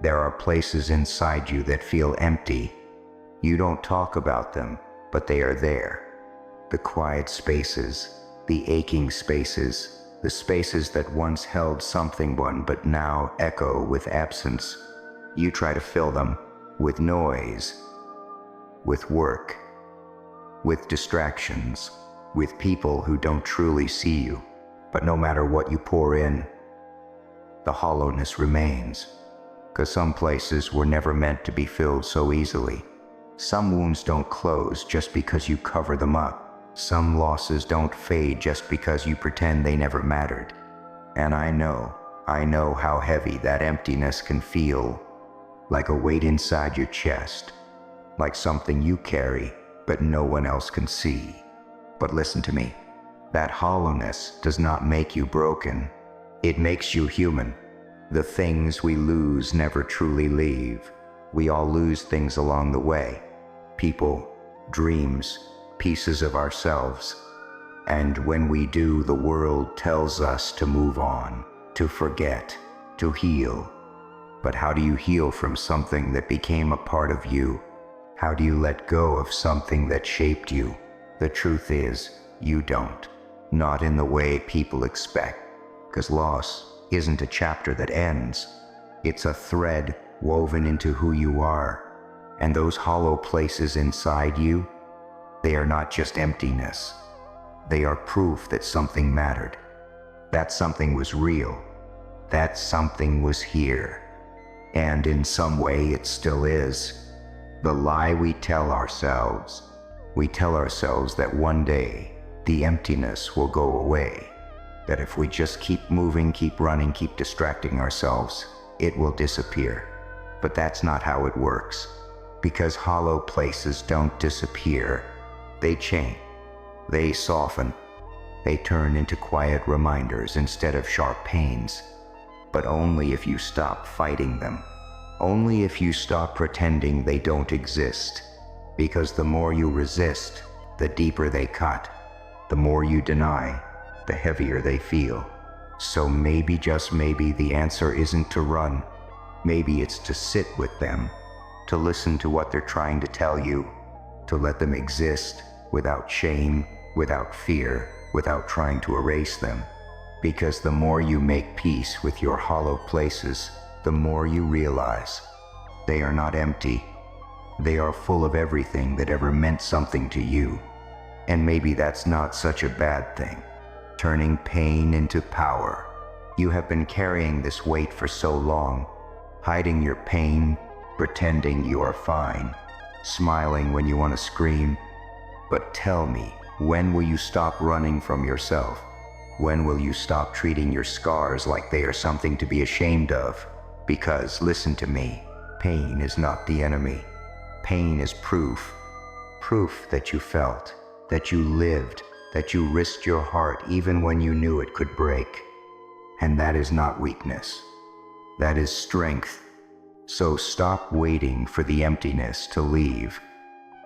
There are places inside you that feel empty. You don't talk about them, but they are there. The quiet spaces, the aching spaces, the spaces that once held something but now echo with absence. You try to fill them with noise, with work, with distractions, with people who don't truly see you. But no matter what you pour in, the hollowness remains. 'Cause some places were never meant to be filled so easily. Some wounds don't close just because you cover them up. Some losses don't fade just because you pretend they never mattered. And I know how heavy that emptiness can feel, like a weight inside your chest, like something you carry but no one else can see. But listen to me, that hollowness does not make you broken. It makes you human. The things we lose never truly leave. We all lose things along the way. People, dreams, pieces of ourselves. And when we do, the world tells us to move on, to forget, to heal. But how do you heal from something that became a part of you? How do you let go of something that shaped you? The truth is, you don't. Not in the way people expect. 'Cause loss isn't a chapter that ends. It's a thread woven into who you are. And those hollow places inside you, they are not just emptiness. They are proof that something mattered. That something was real. That something was here. And in some way it still is. The lie we tell ourselves that one day the emptiness will go away. That if we just keep moving, keep running, keep distracting ourselves, it will disappear. But that's not how it works. Because hollow places don't disappear. They change. They soften. They turn into quiet reminders instead of sharp pains. But only if you stop fighting them. Only if you stop pretending they don't exist. Because the more you resist, the deeper they cut. The more you deny, the heavier they feel. So maybe, just maybe, the answer isn't to run. Maybe it's to sit with them, to listen to what they're trying to tell you, to let them exist without shame, without fear, without trying to erase them. Because the more you make peace with your hollow places, the more you realize they are not empty. They are full of everything that ever meant something to you. And maybe that's not such a bad thing. Turning pain into power. You have been carrying this weight for so long, hiding your pain, pretending you are fine, smiling when you want to scream. But tell me, when will you stop running from yourself? When will you stop treating your scars like they are something to be ashamed of? Because, listen to me, pain is not the enemy. Pain is proof. Proof that you felt, that you lived, that you risked your heart even when you knew it could break. And that is not weakness. That is strength. So stop waiting for the emptiness to leave.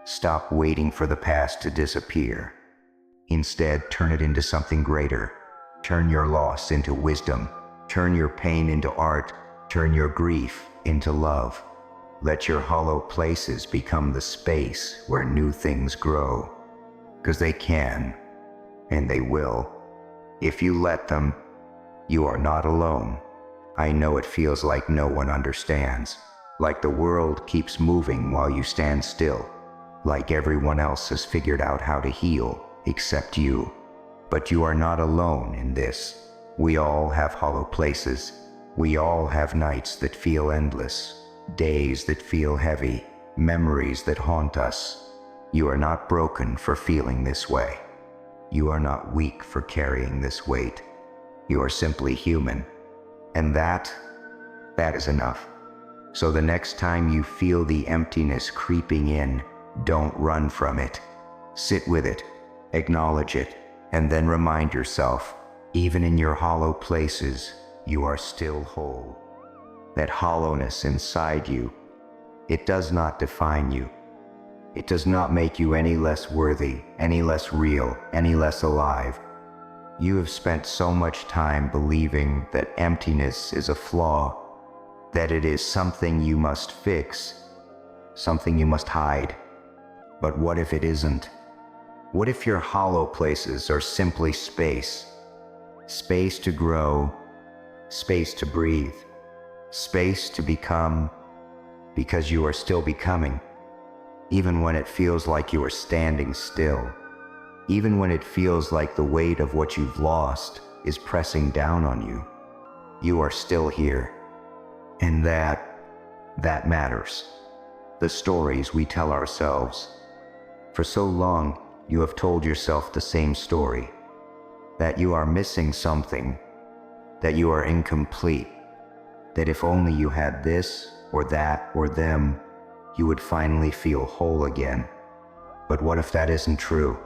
Stop waiting for the past to disappear. Instead, turn it into something greater. Turn your loss into wisdom. Turn your pain into art. Turn your grief into love. Let your hollow places become the space where new things grow. 'Cause they can, and they will. If you let them, you are not alone. I know it feels like no one understands. Like the world keeps moving while you stand still. Like everyone else has figured out how to heal, except you. But you are not alone in this. We all have hollow places. We all have nights that feel endless, days that feel heavy, memories that haunt us. You are not broken for feeling this way. You are not weak for carrying this weight. You are simply human. And that is enough. So the next time you feel the emptiness creeping in, don't run from it. Sit with it, acknowledge it, and then remind yourself, even in your hollow places, you are still whole. That hollowness inside you, it does not define you. It does not make you any less worthy, any less real, any less alive. You have spent so much time believing that emptiness is a flaw, that it is something you must fix, something you must hide. But what if it isn't? What if your hollow places are simply space? Space to grow, space to breathe, space to become, because you are still becoming, even when it feels like you are standing still, even when it feels like the weight of what you've lost is pressing down on you. You are still here, and that matters. The stories we tell ourselves. For so long, you have told yourself the same story, that you are missing something, that you are incomplete, that if only you had this or that or them, you would finally feel whole again. But what if that isn't true?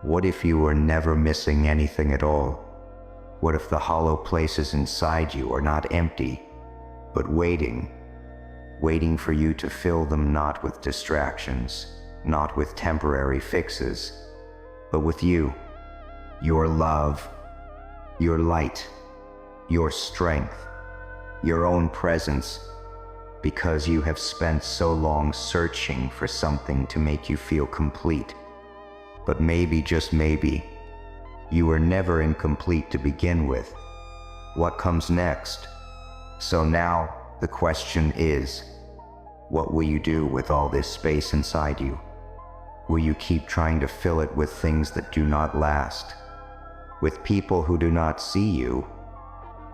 What if you were never missing anything at all? What if the hollow places inside you are not empty, but waiting for you to fill them, not with distractions, not with temporary fixes, but with you, your love, your light, your strength, your own presence, because you have spent so long searching for something to make you feel complete. But maybe, just maybe, you were never incomplete to begin with. What comes next? So now the question is, what will you do with all this space inside you? Will you keep trying to fill it with things that do not last? With people who do not see you?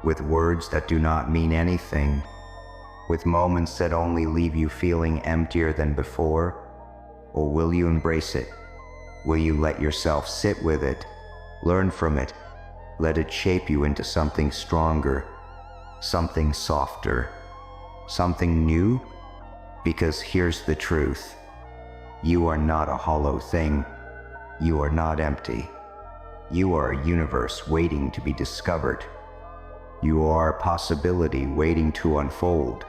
With words that do not mean anything? With moments that only leave you feeling emptier than before? Or will you embrace it? Will you let yourself sit with it, learn from it, let it shape you into something stronger, something softer, something new? Because here's the truth. You are not a hollow thing. You are not empty. You are a universe waiting to be discovered. You are a possibility waiting to unfold.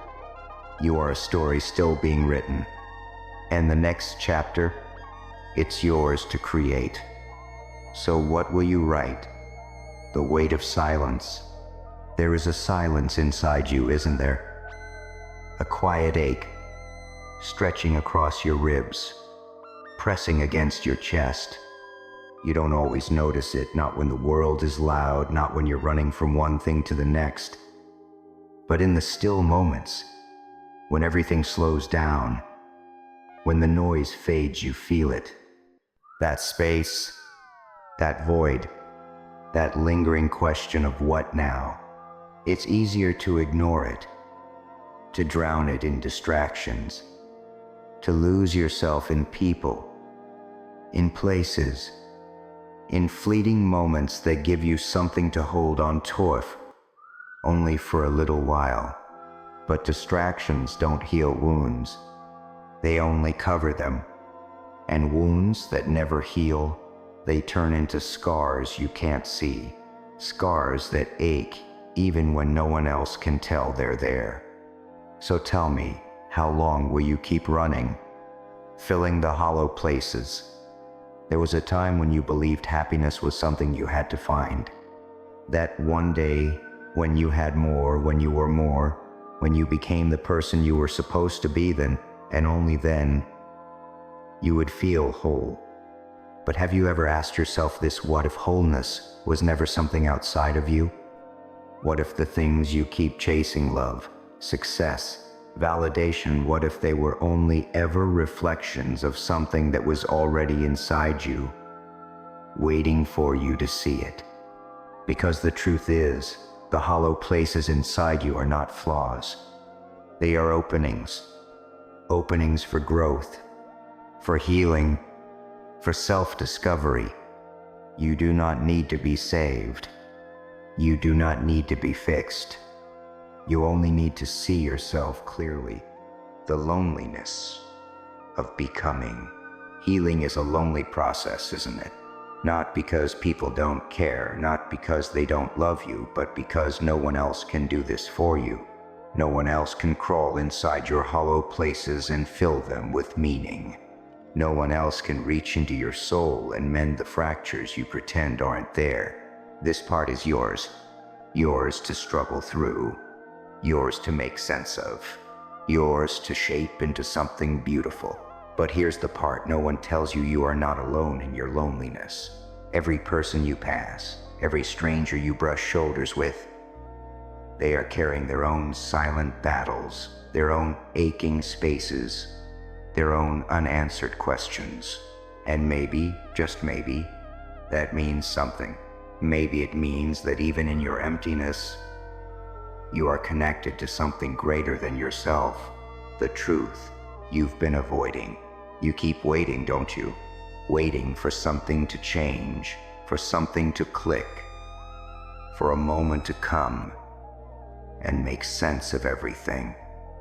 You are a story still being written. And the next chapter, it's yours to create. So what will you write? The weight of silence. There is a silence inside you, isn't there? A quiet ache, stretching across your ribs, pressing against your chest. You don't always notice it, not when the world is loud, not when you're running from one thing to the next. But in the still moments, when everything slows down, when the noise fades, you feel it. That space, that void, that lingering question of what now? It's easier to ignore it, to drown it in distractions, to lose yourself in people, in places, in fleeting moments that give you something to hold on to, only for a little while. But distractions don't heal wounds. They only cover them. And wounds that never heal, they turn into scars you can't see. Scars that ache even when no one else can tell they're there. So tell me, how long will you keep running, filling the hollow places? There was a time when you believed happiness was something you had to find. That one day, when you had more, when you were more, when you became the person you were supposed to be, then, and only then, you would feel whole. But have you ever asked yourself this: what if wholeness was never something outside of you? What if the things you keep chasing, love, success, validation, what if they were only ever reflections of something that was already inside you, waiting for you to see it? Because the truth is, the hollow places inside you are not flaws. They are openings. Openings for growth, for healing, for self-discovery. You do not need to be saved. You do not need to be fixed. You only need to see yourself clearly. The loneliness of becoming. Healing is a lonely process, isn't it? Not because people don't care, not because they don't love you, but because no one else can do this for you. No one else can crawl inside your hollow places and fill them with meaning. No one else can reach into your soul and mend the fractures you pretend aren't there. This part is yours. Yours to struggle through. yours to make sense of, yours to shape into something beautiful. But here's the part no one tells you: you are not alone in your loneliness. Every person you pass, every stranger you brush shoulders with, they are carrying their own silent battles, their own aching spaces, their own unanswered questions. And maybe, just maybe, that means something. Maybe it means that even in your emptiness, you are connected to something greater than yourself, the truth you've been avoiding. You keep waiting, don't you? Waiting for something to change, for something to click, for a moment to come and make sense of everything.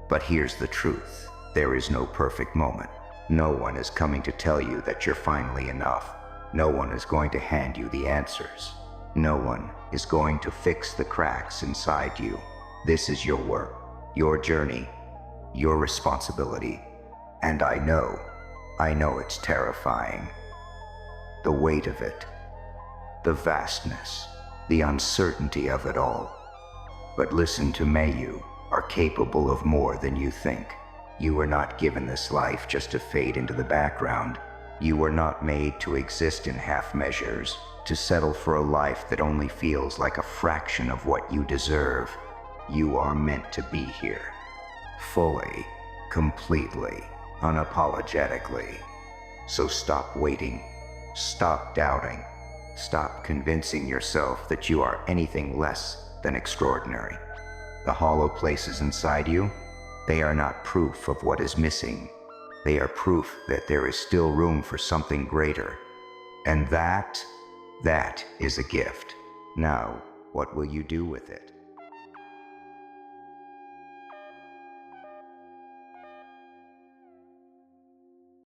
But here's the truth: there is no perfect moment. No one is coming to tell you that you're finally enough. No one is going to hand you the answers. No one is going to fix the cracks inside you. This is your work, your journey, your responsibility. And I know it's terrifying. The weight of it, the vastness, the uncertainty of it all. But listen to me, you are capable of more than you think. You were not given this life just to fade into the background. You were not made to exist in half measures, to settle for a life that only feels like a fraction of what you deserve. You are meant to be here, fully, completely, unapologetically. So stop waiting, stop doubting, stop convincing yourself that you are anything less than extraordinary. The hollow places inside you, they are not proof of what is missing. They are proof that there is still room for something greater. And that is a gift. Now, what will you do with it?